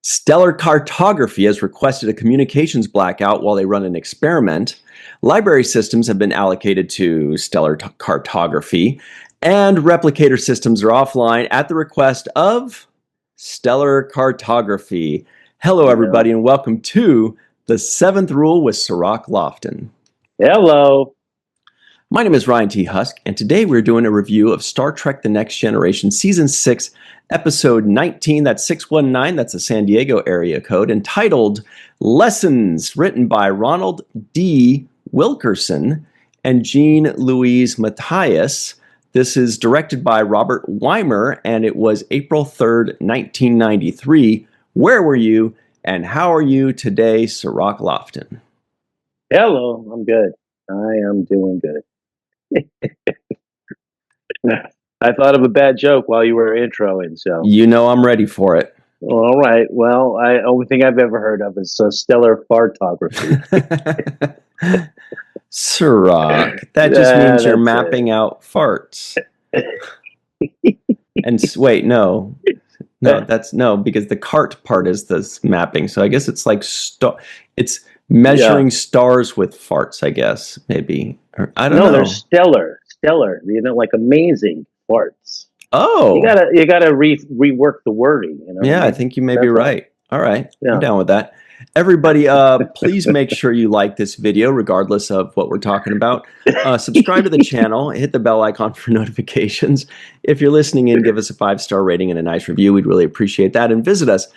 Stellar Cartography has requested a communications blackout while they run an experiment. Library systems have been allocated to Stellar Cartography, and replicator systems are offline at the request of Stellar Cartography. Hello, everybody, and welcome to The Seventh Rule with Sirach Lofton. Hello. My name is Ryan T. Husk, and today we're doing a review of Star Trek The Next Generation, Season 6, Episode 19, that's 619, that's a San Diego area code, entitled Lessons, written by Ronald D. Wilkerson and Jean-Louise Matthias. This is directed by Robert Weimer, and it was April 3rd, 1993. Where were you, and how are you today, Sirach Lofton? Hello, I'm good. I am doing good. I thought of a bad joke while you were introing, so. You know I'm ready for it. All right. Well, only thing I've ever heard of is stellar fartography. Sirach, that just means you're mapping out farts. And wait, no, because the cart part is the mapping. So I guess it's like it's measuring stars with farts, I guess, maybe. Or, I don't know. No, they're stellar, you know, like amazing farts. Oh, you gotta rework the wording, you know. Yeah, I think you may be right. All right, I'm down with that. Everybody, please make sure you like this video, regardless of what we're talking about. Subscribe to the channel, hit the bell icon for notifications. If you're listening in, give us a 5-star rating and a nice review. We'd really appreciate that. And visit us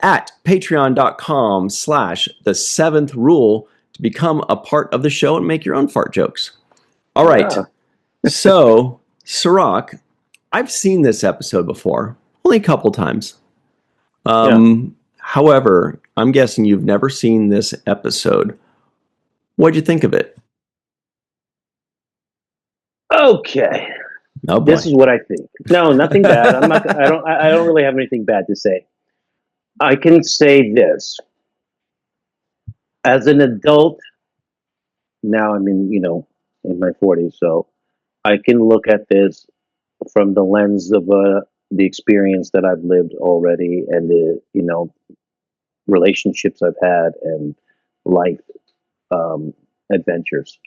at patreon.com/the7th-rule to become a part of the show and make your own fart jokes. All right. So, Sirach, I've seen this episode before, only a couple times. However, I'm guessing you've never seen this episode. What'd you think of it? Okay. Oh boy. This is what I think. No, nothing bad. I don't really have anything bad to say. I can say this. As an adult, now I'm in my 40s, so I can look at this from the lens of the experience that I've lived already, and the relationships I've had, and life adventures.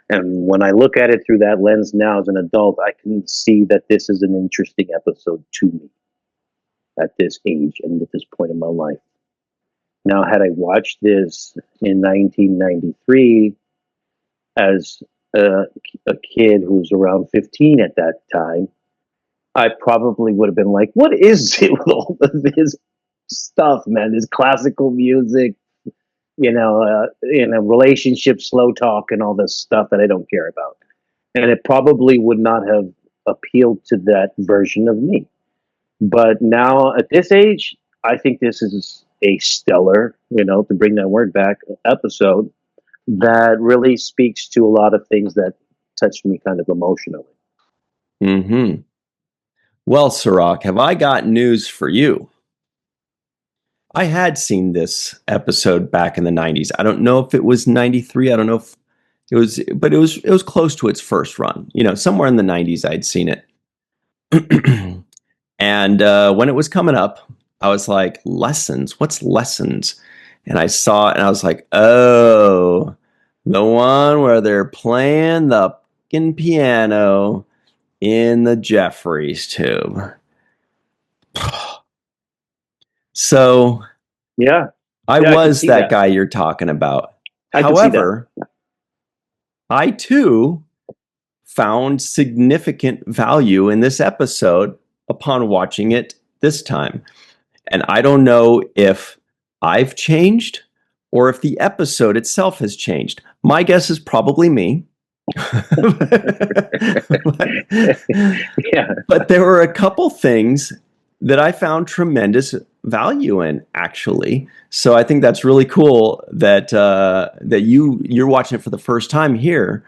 And when I look at it through that lens now as an adult, I can see that this is an interesting episode to me at this age and at this point in my life. Now, had I watched this in 1993 as a kid who was around 15 at that time, I probably would have been like, what is it with all of this stuff, man? This classical music, relationship, slow talk, and all this stuff that I don't care about. And it probably would not have appealed to that version of me. But now at this age, I think this is a stellar, to bring that word back, episode that really speaks to a lot of things that touched me kind of emotionally. Mm-hmm. Well, Sirach, have I got news for you? I had seen this episode back in the 90s. I don't know if it was 93. I don't know if it was, but it was close to its first run. Somewhere in the 90s, I'd seen it. And when it was coming up, I was like, Lessons? What's Lessons? And I saw it, and I was like, oh, the one where they're playing the fucking piano in the Jeffries tube. So, I was that guy you're talking about. However, I too found significant value in this episode upon watching it this time. And I don't know if I've changed or if the episode itself has changed. My guess is probably me. But there were a couple things that I found tremendous value in, actually. So I think that's really cool that you're watching it for the first time here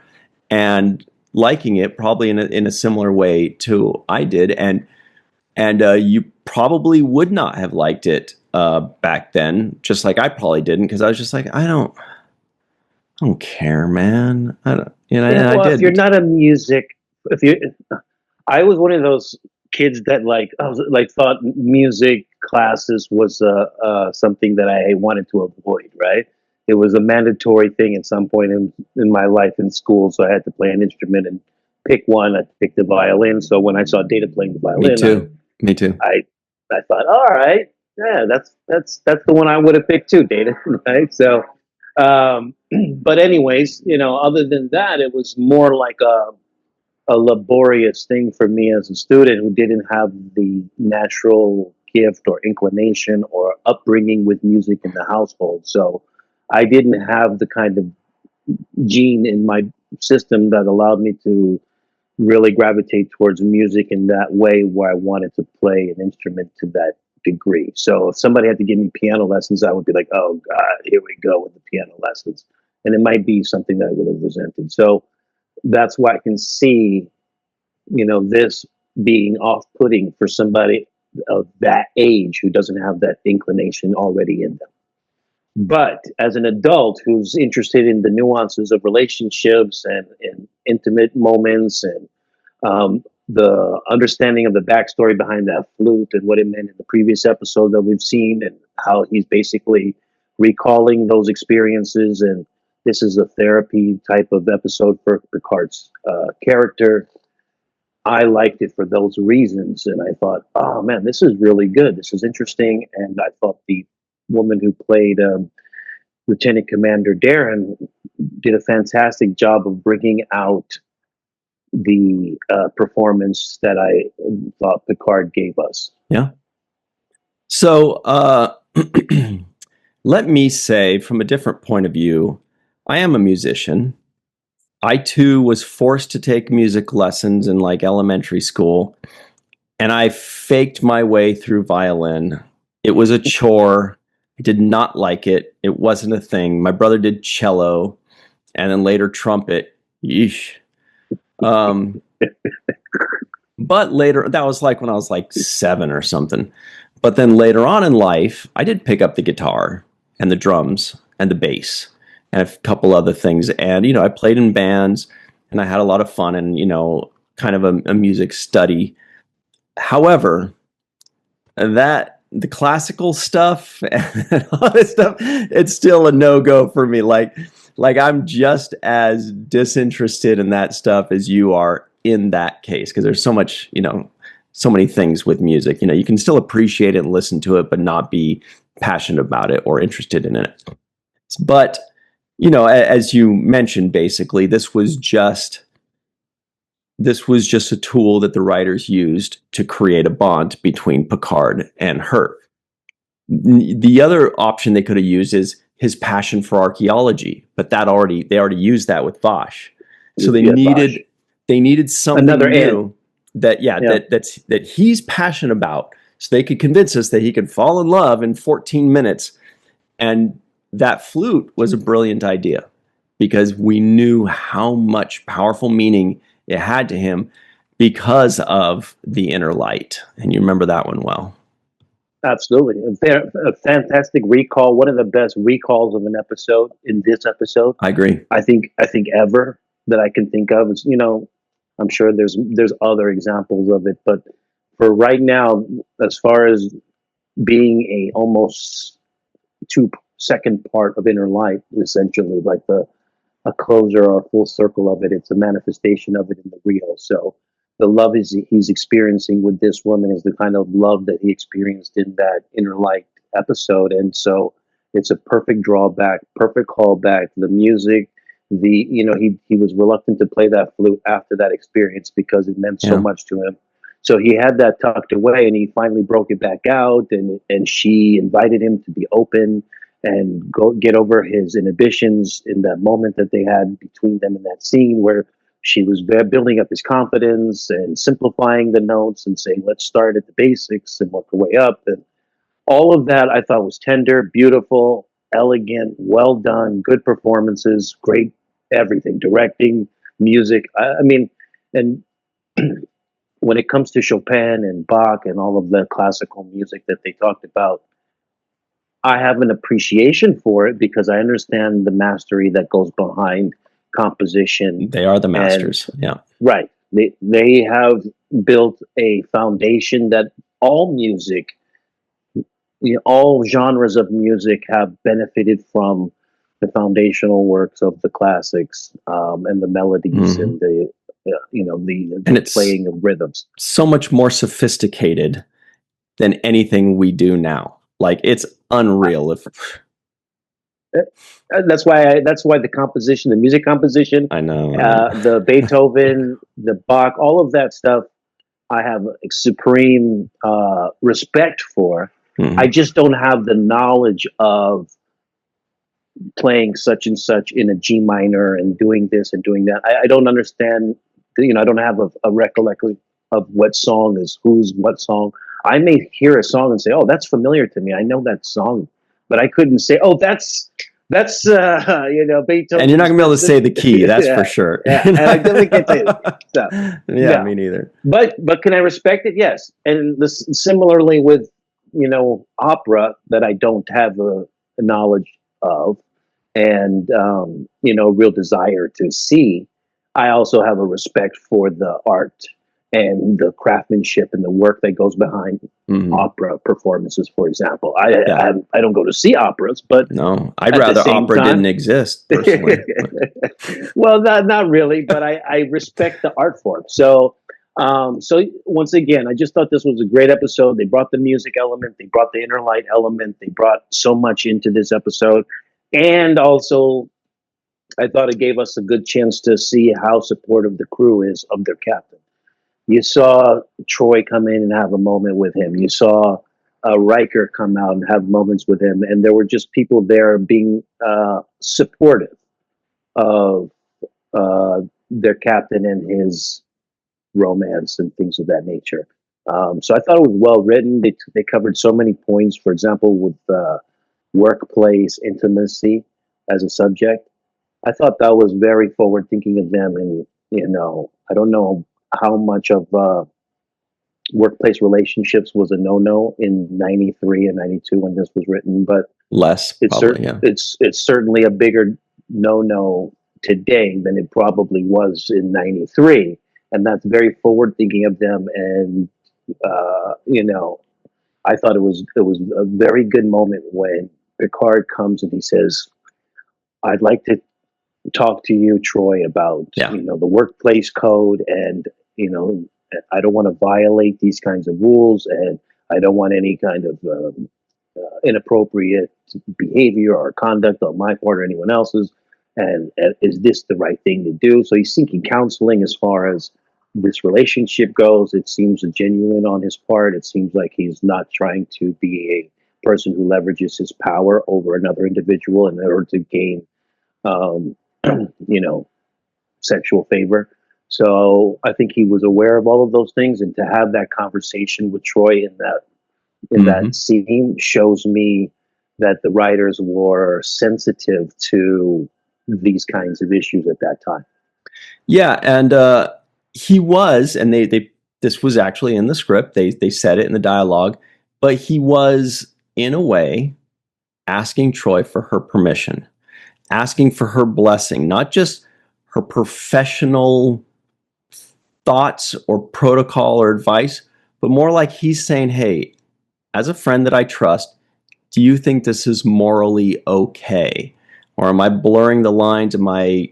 and liking it probably in a similar way to I did, and you probably would not have liked it back then, just like I probably didn't, because I was just like, I don't care, man. I don't. I did. If you're not a music, I was one of those kids that thought music classes was something that I wanted to avoid, right? It was a mandatory thing at some point in my life in school, so I had to play an instrument and pick one. I picked the violin. So when I saw Data playing the Me violin, too. Me too. I thought, all right, yeah, that's the one I would have picked too, Data, right? So, but anyways, other than that, it was more like a laborious thing for me as a student who didn't have the natural gift or inclination or upbringing with music in the household. So I didn't have the kind of gene in my system that allowed me to really gravitate towards music in that way where I wanted to play an instrument to that degree. So if somebody had to give me piano lessons, I would be like, oh God, here we go with the piano lessons. And it might be something that I would have resented. So that's why I can see, this being off-putting for somebody of that age who doesn't have that inclination already in them. But as an adult who's interested in the nuances of relationships and intimate moments and the understanding of the backstory behind that flute and what it meant in the previous episode that we've seen and how he's basically recalling those experiences, and this is a therapy type of episode for Picard's character. I liked it for those reasons, and I thought, oh man, this is really good. This is interesting, and I thought the woman who played Lieutenant Commander Darren did a fantastic job of bringing out the performance that I thought Picard gave us. Yeah. So let me say, from a different point of view, I am a musician. I too was forced to take music lessons in like elementary school, and I faked my way through violin. It was a chore. I did not like it. It wasn't a thing. My brother did cello and then later trumpet. Yeesh. But later, that was like when I was like 7 or something. But then later on in life, I did pick up the guitar and the drums and the bass and a couple other things. And, I played in bands and I had a lot of fun and, kind of a music study. However, the classical stuff and all this stuff, it's still a no-go for me. Like I'm just as disinterested in that stuff as you are in that case, because there's so much, so many things with music. You can still appreciate it and listen to it, but not be passionate about it or interested in it. But, as you mentioned, basically, this was just a tool that the writers used to create a bond between Picard and her. The other option they could have used is his passion for archaeology, but they already used that with Vosh. So they needed something Another new that he's passionate about, so they could convince us that he could fall in love in 14 minutes. And that flute was a brilliant idea because we knew how much powerful meaning it had to him because of the inner light. And you remember that one well. Absolutely. A fantastic recall. One of the best recalls of an episode in this episode. I agree. I think ever that I can think of is, I'm sure there's other examples of it, but for right now, as far as being a almost 2-second part of inner light, essentially like a closure or a full circle of it, it's a manifestation of it in the real. So the love he's experiencing with this woman is the kind of love that he experienced in that inner light episode. And so it's a perfect drawback, perfect callback. The music, he was reluctant to play that flute after that experience because it meant so much to him. So he had that tucked away, and he finally broke it back out, and she invited him to be open and go get over his inhibitions in that moment that they had between them in that scene where she was building up his confidence and simplifying the notes and saying, let's start at the basics and work our way up. And all of that I thought was tender, beautiful, elegant, well done, good performances, great everything, directing, music. I mean, and when it comes to Chopin and Bach and all of the classical music that they talked about, I have an appreciation for it because I understand the mastery that goes behind composition. They are the masters. Yeah. Right. They have built a foundation that all music all genres of music have benefited from the foundational works of the classics, and the melodies Mhm. and the And the it's playing of rhythms. so much more sophisticated than anything we do now. Like it's unreal. If That's why the composition, the music composition, I know, the Beethoven, the Bach, all of that stuff, I have supreme respect for. I Mhm. just don't have the knowledge of playing such and such in a G minor and doing this and doing that. I don't understand. I don't have a recollection of what song is who's what song. I may hear a song and say, "Oh, that's familiar to me. I know that song," but I couldn't say, "Oh, that's And you're not Beethoven's gonna be able to this." say the key, that's Yeah, for sure. yeah, and I definitely can't tell you. So Yeah, no, me neither. but can I respect it? Yes, and similarly with opera that I don't have a knowledge of, and real desire to see. I also have a respect for the art and the craftsmanship and the work that goes behind Mhm. opera performances. For example, I, Yeah. I I don't go to see operas, but No, I'd at the rather same opera didn't time, exist personally. But well, not really, but I respect the art form. So once again, I just thought this was a great episode. They brought the music element, they brought the inner light element, they brought so much into this episode, and also I thought it gave us a good chance to see how supportive the crew is of their captain. You saw Troy come in and have a moment with him. You saw Riker come out and have moments with him, and there were just people there being supportive of their captain and his romance and things of that nature. So I thought it was well written. They covered so many points. For example, with workplace intimacy as a subject, I thought that was very forward thinking of them. And I don't know how much of workplace relationships was a no no in '93 and '92 when this was written, but less probably, yeah. it's certainly a bigger no no today than it probably was in '93, and that's very forward thinking of them. And I thought it was a very good moment when Picard comes and he says, "I'd like to talk to you, Troy, about Yeah. the workplace code, and you know I don't want to violate these kinds of rules, and I don't want any kind of inappropriate behavior or conduct on my part or anyone else's. And is this the right thing to do?" So he's seeking counseling as far as this relationship goes. It seems genuine on his part. It seems like he's not trying to be a person who leverages his power over another individual in order to gain um, you know, sexual favor. So I think he was aware of all of those things, and to have that conversation with Troy in that Mhm. scene shows me that the writers were sensitive to these kinds of issues at that time. Yeah, and he was, and they this was actually in the script. They said it in the dialogue, but he was in a way asking Troy for her permission, asking for her blessing, not just her professional thoughts or protocol or advice, but more like he's saying, "Hey, as a friend that I trust, do you think this is morally okay? Or am I blurring the lines? Am I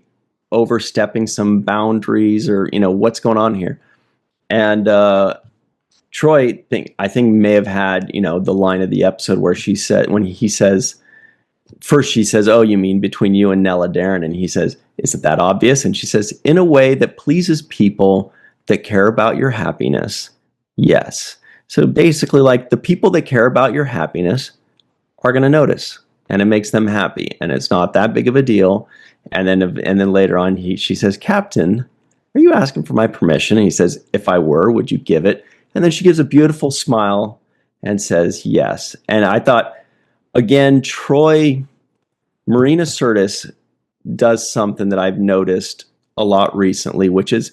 overstepping some boundaries, or what's going on here?" And Troy, I think may have had the line of the episode where she said, when he says, first she says, "Oh, you mean between you and Nella Darren?" And he says, "Isn't that obvious?" And she says, "In a way that pleases people that care about your happiness, yes." So basically, like, the people that care about your happiness are going to notice, and it makes them happy, and it's not that big of a deal. And then later on, she says, "Captain, are you asking for my permission?" And he says, "If I were, would you give it?" And then she gives a beautiful smile and says, "Yes." And I thought, again, Marina Sirtis does something that I've noticed a lot recently, which is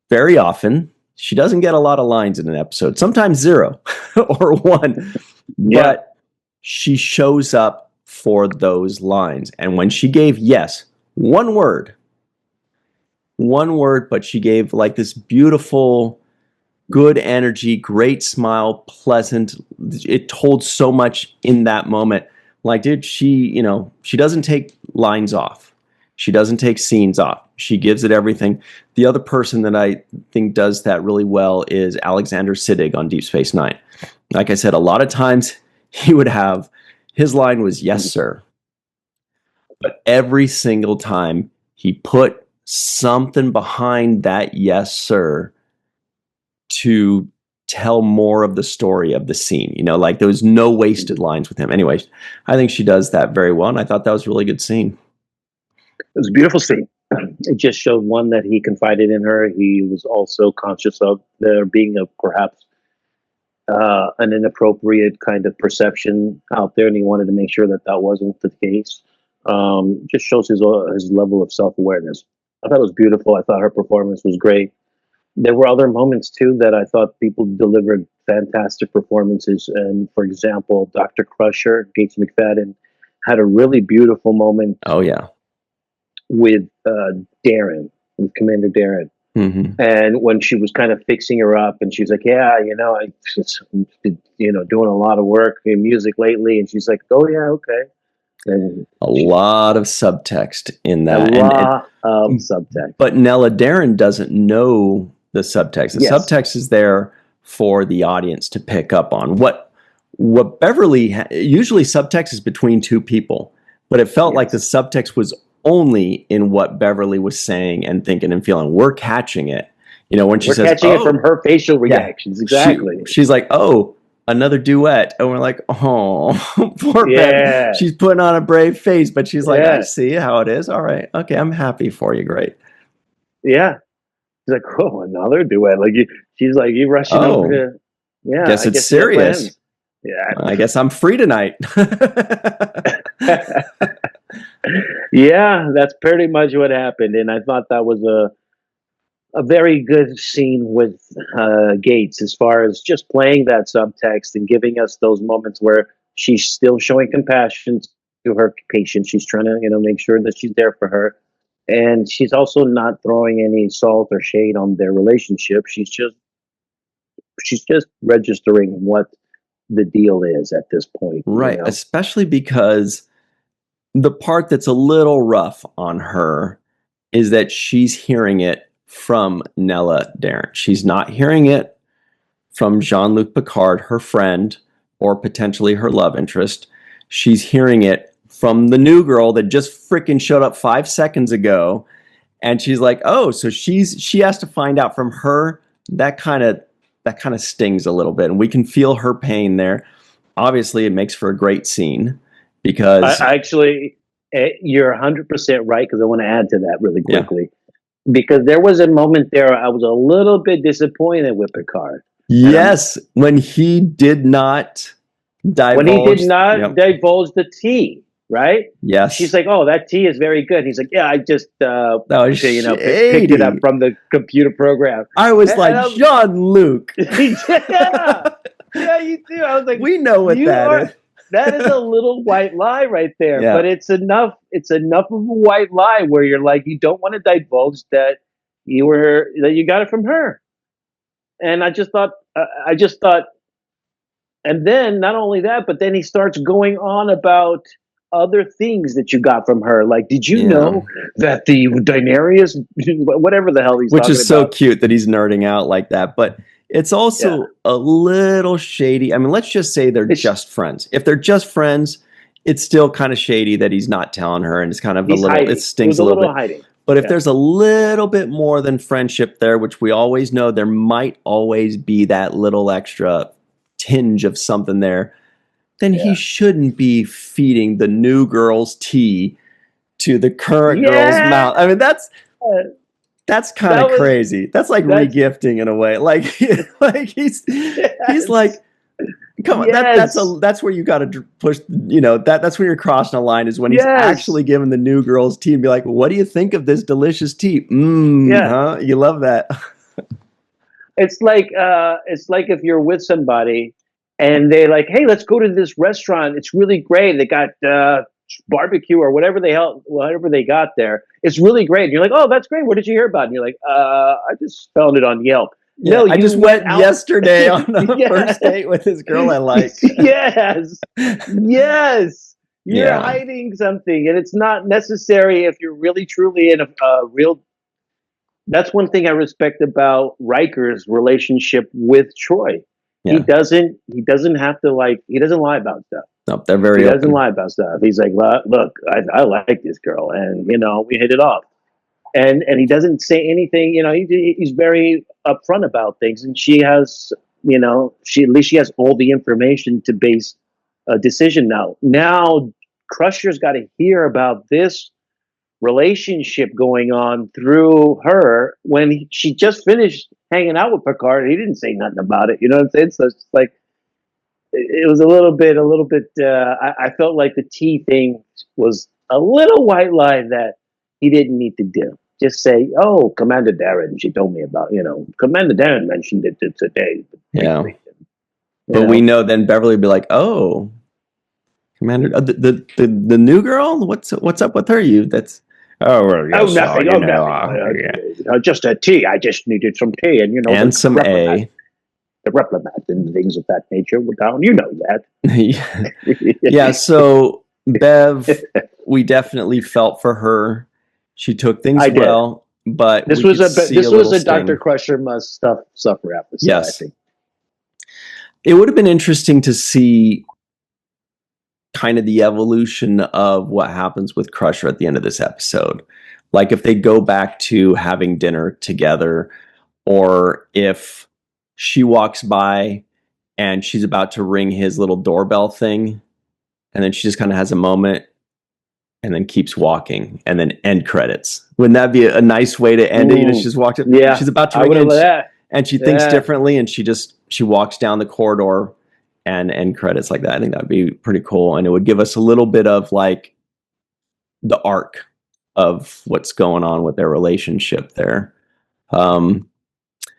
very often she doesn't get a lot of lines in an episode, sometimes zero or one, Yeah, but she shows up for those lines. And when she gave yes, one word, but she gave like this beautiful good energy, great smile, pleasant. It told so much in that moment. Like, dude, she doesn't take lines off. She doesn't take scenes off. She gives it everything. The other person that I think does that really well is Alexander Siddig on Deep Space Nine. Like I said, a lot of times he would have, his line was, yes, sir. But every single time he put something behind that yes, sir, to tell more of the story of the scene. Like there was no wasted lines with him. Anyways, I think she does that very well, and I thought that was a really good scene. It was a beautiful scene. It just showed, one, that he confided in her. He was also conscious of there being perhaps an inappropriate kind of perception out there, and he wanted to make sure that that wasn't the case. Just shows his level of self-awareness. I thought it was beautiful. I thought her performance was great. There were other moments too that I thought people delivered fantastic performances. And for example, Dr. Crusher, Gates McFadden, had a really beautiful moment. Oh yeah, with Darren, with Commander Darren. Mm-hmm. And when she was kind of fixing her up, and she's like, "Yeah, I just been, doing a lot of work in music lately," and she's like, "Oh yeah, okay." And a lot of subtext in that. A lot of subtext. But Nella Darren doesn't know the subtext. The subtext is there for the audience to pick up on. What Beverly, usually subtext is between two people, but it felt like the subtext was only in what Beverly was saying and thinking and feeling. We're catching it. When she says, we're catching it from her facial reactions. Exactly. She's like, "Oh, another duet." And we're like, "Oh, poor Bev. She's putting on a brave face, but she's like, I see how it is. All right. Okay. I'm happy for you. Great." Yeah. She's like, "Oh, another duet." Like she's like, "You rushing over here." Yeah. Guess it's serious. Yeah. I guess I'm free tonight. Yeah, that's pretty much what happened. And I thought that was a very good scene with Gates, as far as just playing that subtext and giving us those moments where she's still showing compassion to her patient. She's trying to, make sure that she's there for her. And she's also not throwing any salt or shade on their relationship. She's just registering what the deal is at this point. Right. Especially because the part that's a little rough on her is that she's hearing it from Nella Darren. She's not hearing it from Jean-Luc Picard, her friend, or potentially her love interest. She's hearing it from the new girl that just freaking showed up 5 seconds ago. And she's like, oh, so she has to find out from her. That kind of stings a little bit. And we can feel her pain there. Obviously, it makes for a great scene. Because actually, you're 100% right, because I want to add to that really quickly. Yeah. Because there was a moment there I was a little bit disappointed with Picard. Yes, when he did not divulge. When he did not divulge the tea, right? Yes. She's like, "Oh, that tea is very good." He's like, "Yeah, I just picked it up from the computer program." I was like, Jean-Luc. Yeah, you do. I was like, we know what that is. That is a little white lie right there, but it's enough. It's enough of a white lie where you're like, you don't want to divulge that you got it from her. And I just thought, and then not only that, but then he starts going on about other things that you got from her. Like, did you know that the Daenerys, whatever the hell he's talking about. Which is so cute that he's nerding out like that, but. It's also a little shady. I mean, let's just say they're just friends. If they're just friends, it's still kind of shady that he's not telling her, and it's kind of it stings a little bit. Hiding. But if there's a little bit more than friendship there, which we always know, there might always be that little extra tinge of something there, then he shouldn't be feeding the new girl's tea to the current girl's mouth. I mean, that's kind of crazy. That's like regifting in a way. Like he's like, come on. That's where you got to push. That's when you're crossing a line, is when he's actually giving the new girl's tea and be like, "What do you think of this delicious tea? Huh? You love that." It's like if you're with somebody and they're like, "Hey, let's go to this restaurant. It's really great. They got barbecue or whatever they got there. It's really great." And you're like, "Oh, that's great. What did you hear about it?" And you're like, "I just found it on Yelp." Yeah, No, I you just went went out. yesterday on a Yeah. first date with this girl I like. Yes. Yes. You're Yeah. hiding something, and it's not necessary if you're really truly in a real. That's one thing I respect about Riker's relationship with Troy. He Yeah. doesn't. He doesn't have to like. He doesn't lie about stuff. Nope, they're He very doesn't open. lie about stuff. He's like, look, I like this girl, and we hit it off. And he doesn't say anything. He's very upfront about things, and she has, she at least she has all the information to base a decision now. Now, Crusher's got to hear about this relationship going on through her when she just finished hanging out with Picard. And he didn't say nothing about it. You know what I'm saying? So it's like it was a little bit. I felt like the T thing was a little white lie that he didn't need to do. Just say, "Oh, Commander Darren, she told me about. Commander Darren mentioned it today." Yeah. Briefly. But we know then Beverly would be like, "Oh, Commander, the new girl. What's up with her? Oh well, Oh, yes, nothing. you Oh, know, nothing. yeah, Just a tea. I just needed some tea, and and some replimat, A." the replimat, and things of that nature were down. You know that. Yeah. So Bev, we definitely felt for her. She took things I did. well, but This we was could a see this a was little a Dr. sting. Crusher must suffer episode. I Yes. think. It would have been interesting to see kind of the evolution of what happens with Crusher at the end of this episode. Like if they go back to having dinner together, or if she walks by and she's about to ring his little doorbell thing, and then she just kind of has a moment and then keeps walking, and then end credits. Wouldn't that be a nice way to end it? She just walked up, Yeah, she's about to I ring would have it, that. and she thinks differently, and she walks down the corridor and end credits like that. I think that'd be pretty cool, and it would give us a little bit of like the arc of what's going on with their relationship there.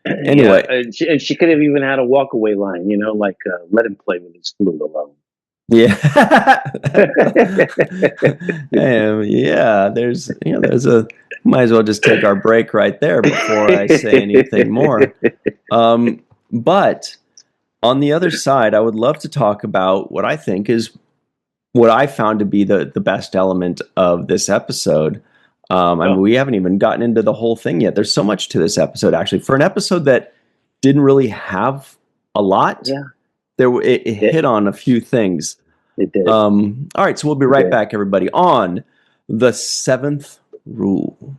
Anyway, Yeah, and she could have even had a walkaway line, like let him play with his flute alone. yeah, yeah. There's a. Might as well just take our break right there before I say anything more. But on the other side, I would love to talk about what I think is what I found to be the best element of this episode. I mean, we haven't even gotten into the whole thing yet. There's so much to this episode, actually. For an episode that didn't really have a lot, it hit on a few things. It did. All right, so we'll be right back, everybody, on the seventh rule.